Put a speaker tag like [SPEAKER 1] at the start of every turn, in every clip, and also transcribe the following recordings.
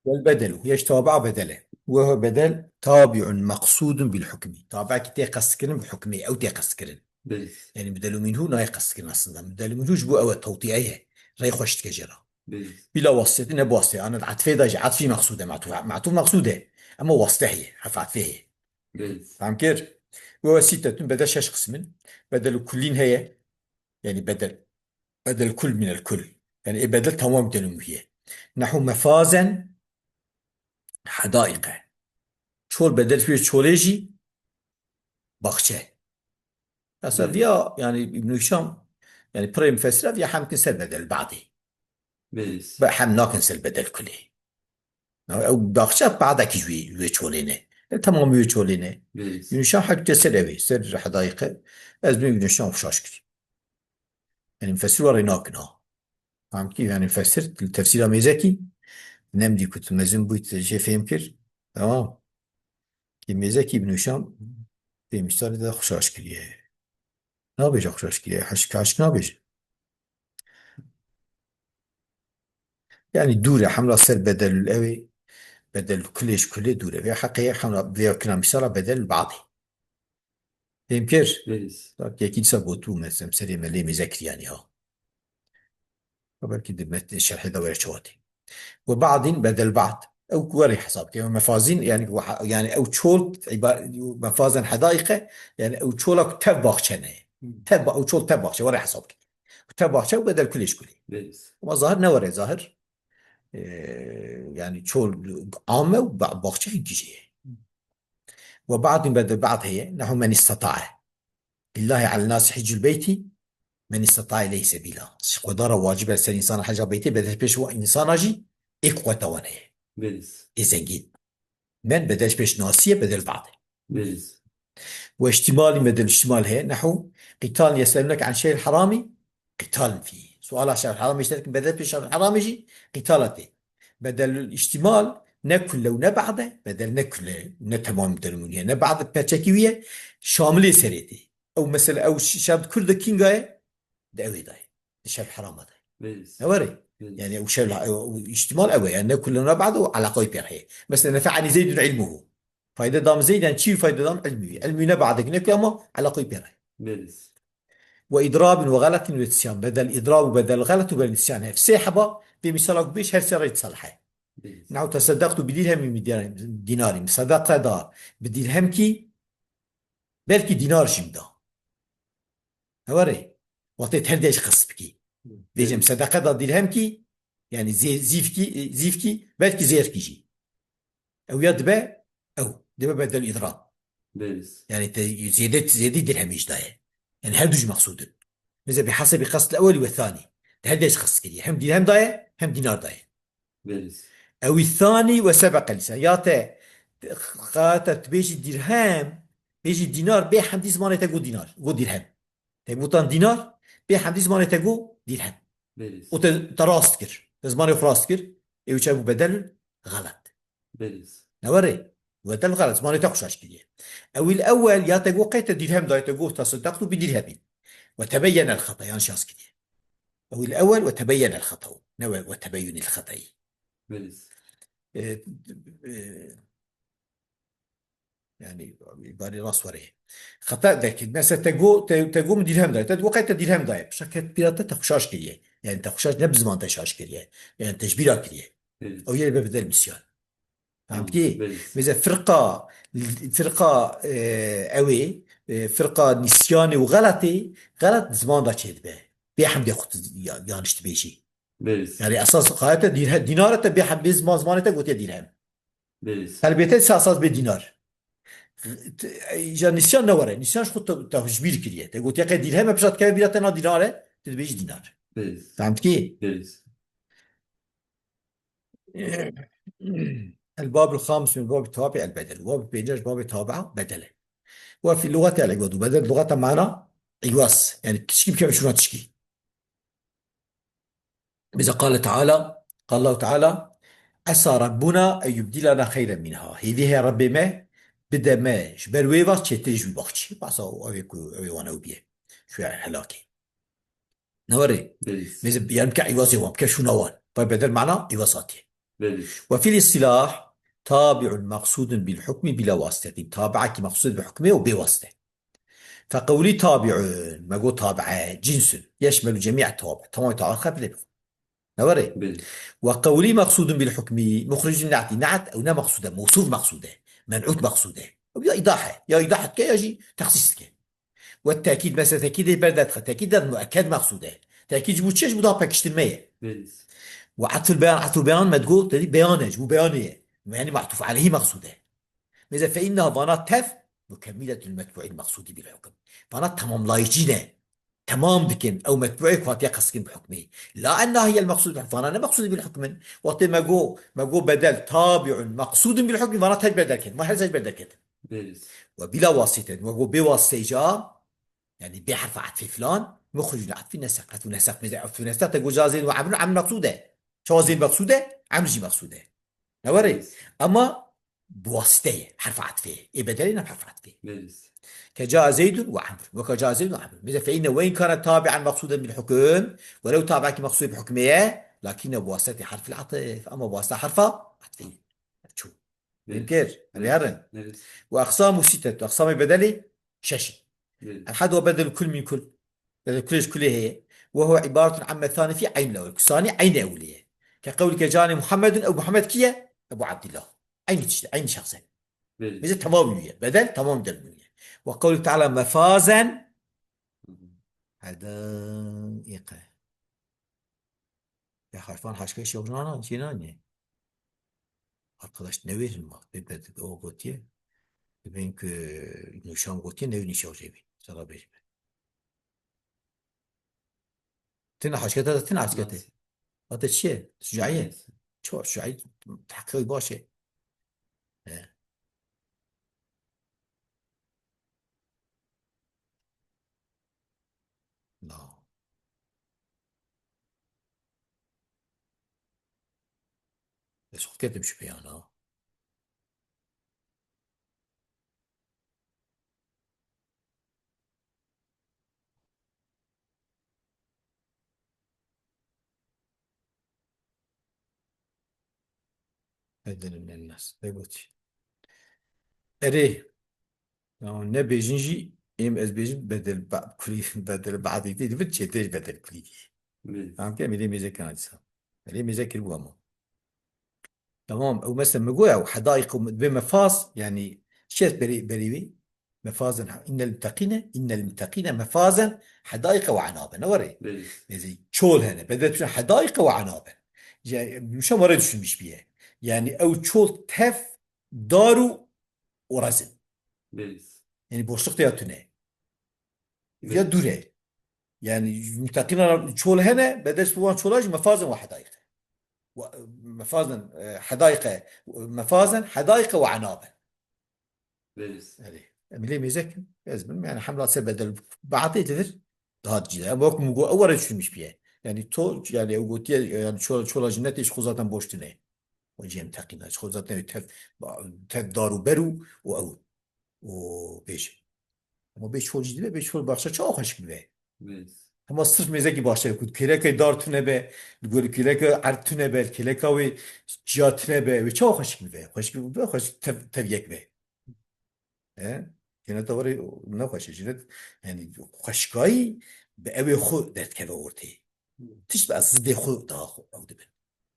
[SPEAKER 1] والبدل يش تابع بدله، وهو بدل تابع مقصود بالحكم. تابع كي تقسكرن بحكمه أو تقسكرن.
[SPEAKER 2] بيز.
[SPEAKER 1] يعني بدل منه لا يقسكرن أصلا، بدل منه جبوا أو توطيعيه ري خوش تكجرا
[SPEAKER 2] بيز.
[SPEAKER 1] بلا واسطة. إنه بواسطة أنا عطفه ده عطفي مقصودة معطوف مقصودة، أما واسطة هي حفعت فيه.
[SPEAKER 2] بيز.
[SPEAKER 1] فهم كيف؟ وهو ستة بدل شش قسم. بدل كلين هي، يعني بدل كل من الكل، يعني بدل تمام بدل هي. نحو مفازا حدائق، شول بدل فيه شوليجي باخشة. هسا
[SPEAKER 2] بيز.
[SPEAKER 1] فيها يعني ابن هشام، يعني بريم فسرة فيها حم كنسل بدل بعضي،
[SPEAKER 2] بيز.
[SPEAKER 1] بقى حم ناكنسل بدل كله، او باخشة بعدك يجوي شولينه تمام يجوي شولينه. ابن
[SPEAKER 2] بيز.
[SPEAKER 1] هشام حق تسر أبي سر حدائق. أزمي ابن هشام فشاشكري، يعني مفسر وريناكنا. فهم كيف؟ يعني فسرت التفسير ميزاكي نمدي كنت مزن بويت شي فهم كر. تمام. كي ميزاكي ابن هشام في مشتار ده خشاشكري، نابج خشاشكري حشك نابج. يعني دورة حملة سر بدل الأوي، بدل كلش كل دورة في حقيقة حملة في كلام بسرعة بدل بعضي. يمكن
[SPEAKER 2] بيز.
[SPEAKER 1] أكيد سبوتو مثلا سري ملي مذاكر يعني ها. قبل كده الشرح ده ولا شواتي. وبعضين بدل بعض أو كوري حساب كما مفازين، يعني يعني أو تشول مفازن حدائق، يعني أو تشولك تباخ شنه، تبا أو تشول تباخ وري حساب تباخ شو بدل كلش كلي.
[SPEAKER 2] بيز.
[SPEAKER 1] وما ظاهر نوري ظاهر يعني تشول عامة وباخشة هيك. وبعض بدل بعض هي نحو من استطاع لله على الناس حج البيت من استطاع إليه سبيلا. قدر واجب على الإنسان حج بيته بدل بيش إنسان أجي إقوى توانه
[SPEAKER 2] بيز.
[SPEAKER 1] إزنجين. من بدل بيش ناسية بدل بعض.
[SPEAKER 2] بيز.
[SPEAKER 1] واجتمالي بدل اشتمال هي نحو قتال يسألونك عن شيء الحرامي قتال فيه. سؤال عن شيء الحرامي يشترك بدل بيش الحرامي يجي قتالته. بدل الاشتمال نكل لو نبعده بدل نكل نتمام درمونية نبعد بتشكيوية شاملة سريتي. أو مثلا أو شاب كرد كينجاي ده أوي داي الشاب حرام ده
[SPEAKER 2] بيز.
[SPEAKER 1] أوري. يعني
[SPEAKER 2] بيز.
[SPEAKER 1] أو شاب أو اشتمال أوي يعني نكل لو نبعده على قوي بيرهي مثلا نفعني زيد علمه. فايدة دام زيد يعني شيء فايدة دام علمي علمي نبعدك نكلمه على قوي بيرهي.
[SPEAKER 2] بيز.
[SPEAKER 1] وإضراب وغلط ونسيان بدل إضراب وبدل غلط وبدل نسيان في سيحبة بمثالك بيش هر سرية تصلحه.
[SPEAKER 2] بيز.
[SPEAKER 1] نعم تصدقت بديرهم من ديناري صدقة دا بديرهم كي بلكي دينار جمدا هوري وطيت هرديش قصبكي بيجم
[SPEAKER 2] بيز.
[SPEAKER 1] صدقة دا ديرهم كي يعني زيفكي بلكي زيركي جي أو يدبا أو دبا بدل إضراب.
[SPEAKER 2] بيز.
[SPEAKER 1] يعني زيادة درهم يجداية، يعني هردوش مقصود مثلا بحسب قصد الأول والثاني. هرديش قصد كده هم دينار داية هم دينار داية.
[SPEAKER 2] بيز.
[SPEAKER 1] أو الثاني وسبق لسان ياتا خاطر بيجي الدرهم بيجي الدينار بي حمدي زمانه تقول دينار قول درهم تبوتان دينار بي حمدي زمانه تقول درهم
[SPEAKER 2] بيز.
[SPEAKER 1] وتراست كر زمانه فراست كر ايو شابو بدل غلط
[SPEAKER 2] بيز.
[SPEAKER 1] نوري بدل غلط زمانه تخشاش كده. أو الأول يا تقول قيت الدرهم دا تقول تصدقت بدرهم وتبين الخطأ يعني شخص كده. أو الأول وتبين الخطأ نوع وتبين الخطأ.
[SPEAKER 2] بيز.
[SPEAKER 1] آه، آه، يعني يبالي راس وريه خطأ ذاك مثلا تقوم ديرهم داي تقول قيت ديرهم داي بشكل بيراتا تخشاش كريه، يعني تخشاش نبز ما تشاش كريه، يعني تجبيرا كريه. أو
[SPEAKER 2] بيز.
[SPEAKER 1] يلي ببدل مسيان. فهمت
[SPEAKER 2] تمام.
[SPEAKER 1] كي؟
[SPEAKER 2] بيز.
[SPEAKER 1] مثلا فرقة أوي فرقة نسياني وغلطي غلط زمان دا تشهد به بيحمد ياخد يانش تبيشي.
[SPEAKER 2] بيز.
[SPEAKER 1] يعني اساس قاعدة دينار تبيع بزمان زمان تقول درهم.
[SPEAKER 2] بيز.
[SPEAKER 1] البيت اساس بدينار جا نسيان نوره نسيانش خود تجبير كريه تقول يا درهم بشرط كيف بيرتنا ديناره تبيش دينار.
[SPEAKER 2] بيز.
[SPEAKER 1] فهمت كي؟
[SPEAKER 2] بيز.
[SPEAKER 1] الباب الخامس من باب التوابع البدل. وباب بينجر باب التوابع بدله. وفي اللغة العوض وبدل لغة معنا عواص يعني التشكيل كيف شنو تشكيل. إذا قال الله تعالى عسى ربنا أن يبدلنا خيرا منها. هذه هي ربي ما بدا ما جبر ويفا تشتري بختي بس أبي وانا وبيه شو يعني هلاكي نوري.
[SPEAKER 2] بيز.
[SPEAKER 1] ميز يعني كعواصي وام كشو نوان طيب بدل معنا عواصاتي
[SPEAKER 2] بلس
[SPEAKER 1] وفي الاصطلاح تابع مقصود بالحكم بلا واسطة، تابعك مقصود بحكمه وبواسطة. فقولي تابع، ما قول تابع جنس يشمل جميع التوابع، تمام تعال خبر نوري.
[SPEAKER 2] بلس
[SPEAKER 1] وقولي مقصود بالحكم مخرج نعت، نعت أو نا مقصودة، موصوف مقصودة، منعوت مقصودة، أو يا إيضاحة يا إيضاحة كي يجي تخصيص كي. والتأكيد مثلا تأكيد البلدات، تأكيد مؤكد مقصودة، تأكيد جبوتشيش مضافة كشتمية.
[SPEAKER 2] بلس
[SPEAKER 1] وعطف البيان، عطف البيان ما تقول تدي بيانج وبيانية، يعني معطوف عليه مقصودة. إذا فإنها ضانات تف مكملة المتبوع المقصود بالحكم، ضانات تمام لايجينة، تمام دكن أو متبوعي كواتيا قصكين بحكمه، لا أنها هي المقصود بالحكم، فأنا مقصود بالحكم. وقت ما جو بدل تابع مقصود بالحكم، فأنا تج بدل كده، ما حرزج بدل كده.
[SPEAKER 2] بلس
[SPEAKER 1] وبلا واسطة، وقو بواسطة جاء، يعني بحرف عطف فلان مخرج العطف نسق، عطف نسق مزع عطف نسق تقول جازين وعمل عم مقصودة، شوازين مقصودة عم جي مقصودة نوري.
[SPEAKER 2] بلس
[SPEAKER 1] أما بواسطة حرف عطفه، إيه بدلنا بحرف عطفه.
[SPEAKER 2] بلس
[SPEAKER 1] كجاء زيد وعمر، وكجاء زيد وعمر، مثل فإن وين كان تابعا مقصودا بالحكم، ولو تابعك مقصود بحكمه لكن بواسطة حرف العطف، أما بواسطة حرف عطفه. شو
[SPEAKER 2] بلس
[SPEAKER 1] يمكن
[SPEAKER 2] بلس
[SPEAKER 1] هذا.
[SPEAKER 2] بلس
[SPEAKER 1] وأقسام ستة، أقسام البدل شش.
[SPEAKER 2] بلس
[SPEAKER 1] الحد هو بدل كل من كل، بدل كلش كله هي، وهو عبارة عن مثاني في عين الأول، الثاني عين أولية. كقولك جاني محمد أو محمد كيا أبو عبد الله، عين شخصين، مثل
[SPEAKER 2] بلس
[SPEAKER 1] تمامية بدل تمام دلمية. وقوله تعالى مفازا، هذا إيقا يا خرفان حشكي شغلنا جنانية. arkadaş ne verir mi? Bebek o gotiye. Ben ki nişan gotiye ne nişan cebi. Sana bir. Tena haşkete de tena haşkete.
[SPEAKER 2] ناسي
[SPEAKER 1] هذا الشيء شجاعية.
[SPEAKER 2] ناسي
[SPEAKER 1] شو شجاعي تحقيق باشا. لا بس كتب شو بيانا. هذا من الناس. بيقولي. أري. يعني نبي جنجي إم إز بيجي بدل بعض كلي بدل بعض يدي بتشي تيج بدل كلي.
[SPEAKER 2] بلس
[SPEAKER 1] فهم كم اللي ميزة كانت سام. اللي ميزة كل ما. تمام. او مثلا مجوع وحدائق بمفاز، يعني شيء بريوي مفازا، ان المتقين مفازا حدائق وعنابا نوري.
[SPEAKER 2] بلس
[SPEAKER 1] زي تشول هنا بدأت تشول حدائق وعنابا، يعني مش مرة مش بيه، يعني او تشول تف دارو ورزن،
[SPEAKER 2] بلس
[SPEAKER 1] يعني بوشتق يا تنه يا
[SPEAKER 2] بلس
[SPEAKER 1] دوره. يعني المتقين تشول هنا بدأت تشول تشولاج مفازا وحدائق، مفازا حدائق، مفازا حدائق وعنابا.
[SPEAKER 2] بلس
[SPEAKER 1] يعني ملي ميزك لازم يعني حملات سبب بدل بعطي تذر هاد جدا ama okum bu avara düşünmüş bir yer. Yani to yani o gotiye yani çola cennet iş zaten boştu ne. O cem takina iş zaten tev daru beru o beş. Ama beş çol ciddi ve beş çol başta çok hoş gibi.
[SPEAKER 2] بلس
[SPEAKER 1] Ama sırf mezeki başta kut kireke dar tüne be, gol kireke artüne be, kireka ve cihatüne be ve çok hoş gibi. Hoş gibi be, hoş tev yek be. جنات دوري نخوشه جنات يعني خشكاي بأبي خو دت كذا ورتي تيش بقى زد خو دا خو أو دبن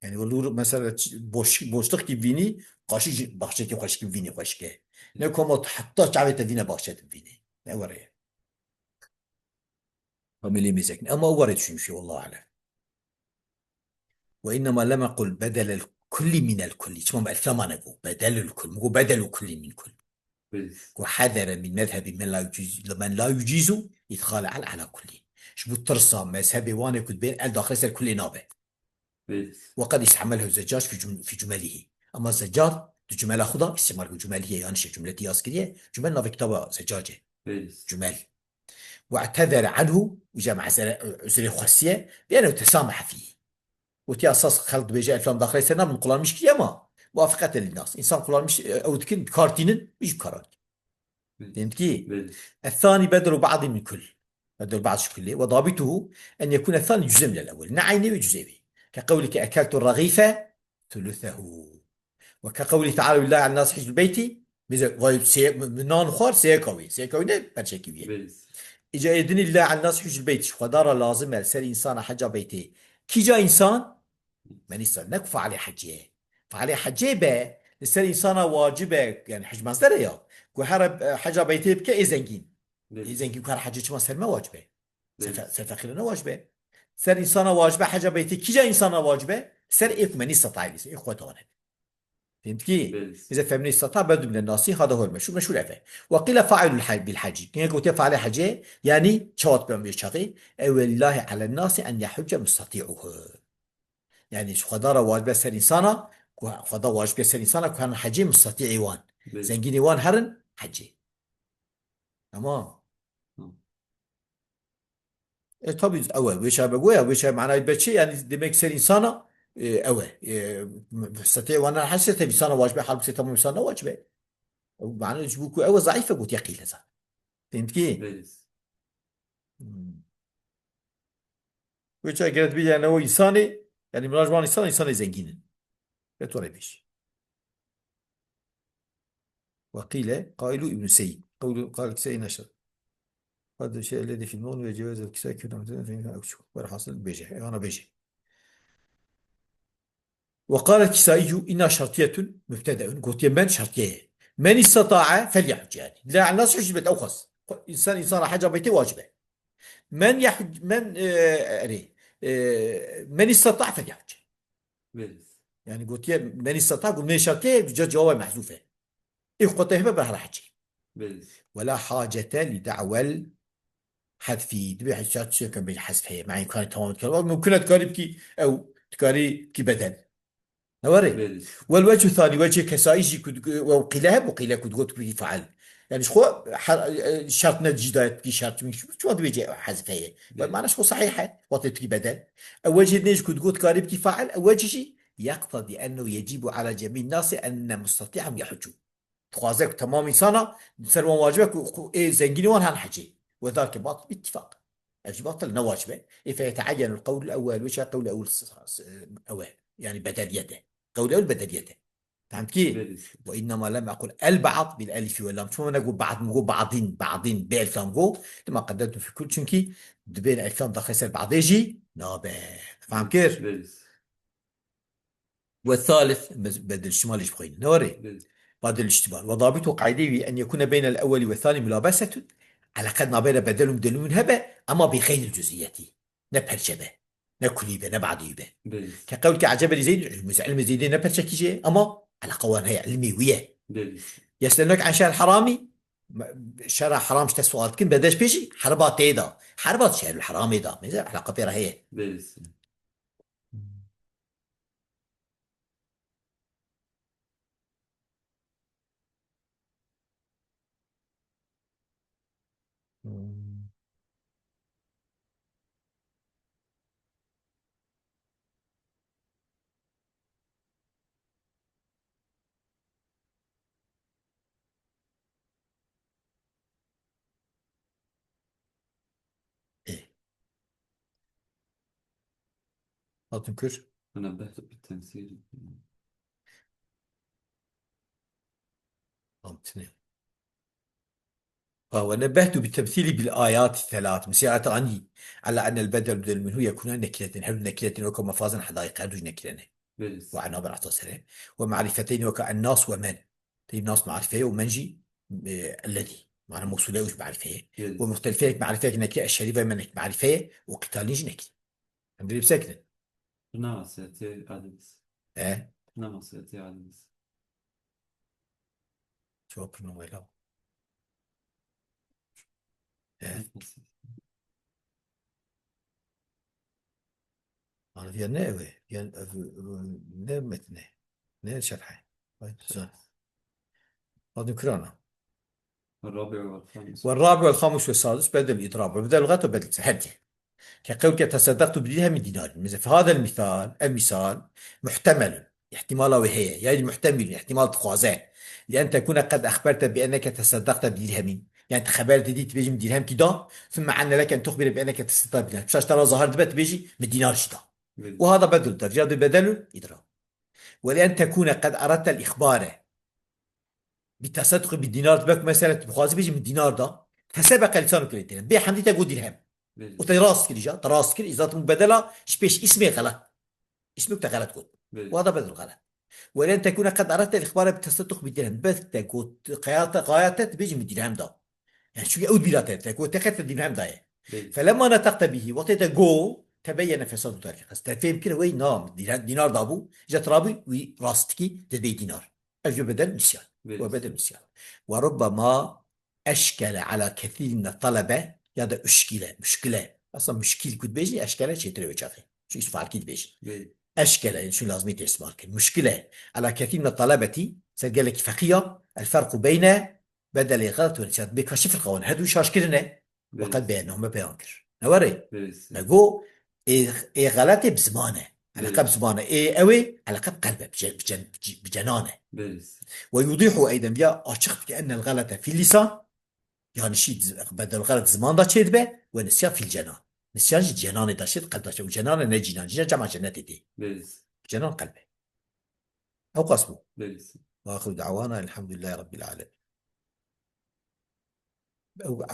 [SPEAKER 1] يعني ولور مثلا بوشتق كي فيني قاشي بخشة كي خش كي فيني خشكه نه كم حتى شعبي تدينا بخشة فيني نه وريه فملي مزك أما ورد شو والله أعلم. وإنما لم أقل بدل الكل من الكل شو ما الثمن أقول بدل الكل مو بدل الكل من كل.
[SPEAKER 2] بلس
[SPEAKER 1] وحذر من مذهب من لا يجيز يدخال على كله. شبو ترسى مذهبي وانا كنت بين الداخل سر كل نابه.
[SPEAKER 2] بلس
[SPEAKER 1] وقد استعمله الزجاج في جمله. اما الزجاج جمل خدا استعمال جمله يعني شيء جمله ياسكريه جملنا في كتاب زجاجه
[SPEAKER 2] بلس
[SPEAKER 1] جمل. واعتذر عنه وجمع عذر خاصيه بانه تسامح فيه. وتي اساس خلط بيجي الفام داخل سنه من قلان مش كيما موافقه للناس انسان قلان مش او تكن كارتين مش كارت. فهمت
[SPEAKER 2] بلس
[SPEAKER 1] كيف؟
[SPEAKER 2] بلس
[SPEAKER 1] الثاني بدل بعض من كل، بدل بعض كله، وضابطه أن يكون الثاني جزء من الأول، نعيني وجزئي. كقولك أكلت الرغيف ثلثه. وكقوله تعالى لله على الناس حج البيت من نان خوار سيكوي ne perçekiye.
[SPEAKER 2] بيز
[SPEAKER 1] İca edin illa an nas hücül beyti şu kadar lazım el ser insana hacca beyti. Kica insan من insan ne faali hacciye. Faali hacciye be ser insana vacibe yani hac masdar ya. Ku harab hacca beyti bke zengin.
[SPEAKER 2] بيز
[SPEAKER 1] Zengin kar hacca çıkmaz serme vacibe.
[SPEAKER 2] بيز
[SPEAKER 1] Sefakirine vacibe. Ser insana vacibe hacca beyti kica insana vacibe ser ilk men istata ilisi. İlk kuatane. فهمت كيف؟
[SPEAKER 2] بيز
[SPEAKER 1] إذا فهمني استطاع بدل من الناصي هذا هو المشهور مشهور أفه وقيل فاعل الحج بالحج كي قلت فاعل حج يعني شوات بهم يشتغي أو الله على الناس أن يحج مستطيعه يعني شو خضار واجب سر إنسانا خضار واجب سر إنسانا كان حجي مستطيع وان
[SPEAKER 2] بيز
[SPEAKER 1] زنجيني وان هرن حجي تمام tabii أول وش بقوله وش معناه بتشي يعني دمك سر إنسانا أول مستطيع وانا حسيت إنسانا واجب حرب ستة إنسانا واجب معناه يجبوكوا أول ضعيفة قلت يقيل هذا فهمت كيف؟
[SPEAKER 2] بيز
[SPEAKER 1] وش قالت بيجي يعني هو إنساني يعني مراجعان إنساني زنجين بتوري بيش وقيل قائل ابن سيد قال سيد نشر هذا الشيء الذي في النون ويجوز الكساء كنا مثلا في أكشو والحاصل بيجي أنا بيجي وقال الكسائي إنها شرطية مبتدأ قلت من شرطية من استطاع فليحج يعني لا على الناس حجبت أو خص إنسان حاجة بيتي واجبه من يحج من من استطاع فليحج
[SPEAKER 2] بيز
[SPEAKER 1] يعني قلت من استطاع قلت من شرطية جواب محذوفة إيه قلت هبة بهر حجي
[SPEAKER 2] بيز
[SPEAKER 1] ولا حاجة لدعوى الحذف دبي حاجات شيء كان بيحذف هي معي كانت تمام ممكن تقارب كي أو تقارب كي بدل نوري
[SPEAKER 2] بيز
[SPEAKER 1] والوجه الثاني وجه كسائج وقيلها وقيل كنت قلت به فعل يعني شو شرطنا الجداد كي شرط من شو هذا بيجي حذف هي معناه شو صحيحة وطلت كي بدل وجه نيج كنت قلت قارب كي فعل وجه شيء يقتضي أنه يجب على جميع الناس أن مستطيعهم يحجوا تخازك تمام إنسانا سلوان واجبك إيه زنجين وان هنحكي وذلك باطل باتفاق باطل نواجبه فيتعين القول الأول وش القول الأول أول يعني بدل يده قول الأول بدل يده فهمت كيف؟
[SPEAKER 2] بيز
[SPEAKER 1] وإنما لم أقل البعض بالألف واللام شو نقول بعض نقول بعضين بالألف نقول لما قدرت في كل شنكي بين الألفان داخل يصير بعض يجي نابه فهم كيف؟
[SPEAKER 2] بيز
[SPEAKER 1] والثالث بدل الشمال ايش بخين نوري
[SPEAKER 2] بيز
[SPEAKER 1] بعد الاشتمال وضابطه قاعدة أن يكون بين الأول والثاني ملابسة على قد ما بين بدل ومدل من هبة أما بخير الجزئيات نبهرشبه نكليبه نبعديبه
[SPEAKER 2] بيز
[SPEAKER 1] كقولك عجب لزيد علم زيدين نبهرشكيجي أما على قوان هي علميوية
[SPEAKER 2] بيز
[SPEAKER 1] يسألونك عن شهر الحرامي شرع حرام شتا سؤال كن بداش بيجي حربات تيدا حربات شهر الحرامي دا ميزة علاقة بيرا هي
[SPEAKER 2] بيز
[SPEAKER 1] إيه ما تنكر
[SPEAKER 2] تنبهت بالتمثيل
[SPEAKER 1] اثنين ونبهت بالتمثيل بالآيات الثلاث مسيرة عني على أن بدل منه يكون نكلة هل نكلة وكما فازا حدائق هل نكلة
[SPEAKER 2] بيز
[SPEAKER 1] وعنها بالعطاء السلام ومعرفتين الناس ومن تي الناس معرفة ومنجي الذي معنى موصولة وش معرفة
[SPEAKER 2] بيز
[SPEAKER 1] ومختلفة معرفة نكلة الشريفة من معرفة وقتال نجي نكلة عندي بسكنة
[SPEAKER 2] نعم سيأتي عدس
[SPEAKER 1] اه
[SPEAKER 2] نعم سيأتي عدس
[SPEAKER 1] شو أبنو ويلا اه أنا في النوى في نمتنا نه شرحه هذا كرانا
[SPEAKER 2] الرابع والخامس
[SPEAKER 1] والرابع والخامس والسادس بدل الإضراب وبدل اللغة وبدل هدي كقولك تصدقت بدرهم من دينار مثل في هذا المثال محتمل احتمال وهي يعني محتمل احتمال تخوازه لأن تكون قد أخبرت بأنك تصدقت بدرهم يعني تخبرت دي تبيجي من درهم كده ثم عنا لك أن تخبر بأنك تصدقت بدرهم مش ترى ظهر دبت بيجي من دينار شدا
[SPEAKER 2] بيز
[SPEAKER 1] وهذا بدل ترجع بدل إضراب ولأن تكون قد أردت الإخبار بالتصدق بالدينار تبقى مثلا بخوازي بيجي من الدينار ده فسبق لسانك للدين بي حمدي تقول درهم
[SPEAKER 2] بيرس
[SPEAKER 1] وتراس كل جا تراس كل إذا مبادلة شبيش اسمي غلط اسمك غلط قول وهذا
[SPEAKER 2] بيرس
[SPEAKER 1] بدل غلط ولن تكون قد أردت الإخبار بالتصدق بالدرهم بس تقول قيادة بيجي من الدرهم ده يعني شو يقول بلا تقول تخت الدرهم ده
[SPEAKER 2] بيرس
[SPEAKER 1] فلما نطقت به وطيت جو تبين فساد طريقة تفهم كده وين نعم دينار دابو جت رابي وراستكي تبي دينار أجل بدل نسيان
[SPEAKER 2] بيرس
[SPEAKER 1] وبدل نسيان وربما أشكل على كثير من الطلبة هذا مشكلة أصلا مشكلة كنت بيجي أشكال شيء تروي شافي شو يسمع كده بيجي
[SPEAKER 2] بيرس
[SPEAKER 1] أشكال يعني شو لازم يسمع مشكلة على كثير من الطلبة سجل لك فقيه الفرق بين بدل غلط ونسيان بكشف القوانين هذا شاش كلنا وقد
[SPEAKER 2] بيرس
[SPEAKER 1] بينهم ما بينكر نوري
[SPEAKER 2] بيرس
[SPEAKER 1] نقول إيه غلطي بزمانه علاقة
[SPEAKER 2] بيرس
[SPEAKER 1] بزمانه إيه قوي علاقة بقلبه بجنانه
[SPEAKER 2] بيرس
[SPEAKER 1] ويوضح أيضا بيا أشخص كأن الغلط في اللسان يعني شيء بدل الغلط زمان دا شيء به ونسيان في الجنان نسيان جنان دا شيء قلب دا شيء وجنان نجنان جنان جمع جنات دي
[SPEAKER 2] بيرس
[SPEAKER 1] جنان قلبه أو قصبه
[SPEAKER 2] بيرس
[SPEAKER 1] وآخر دعوانا الحمد لله رب العالمين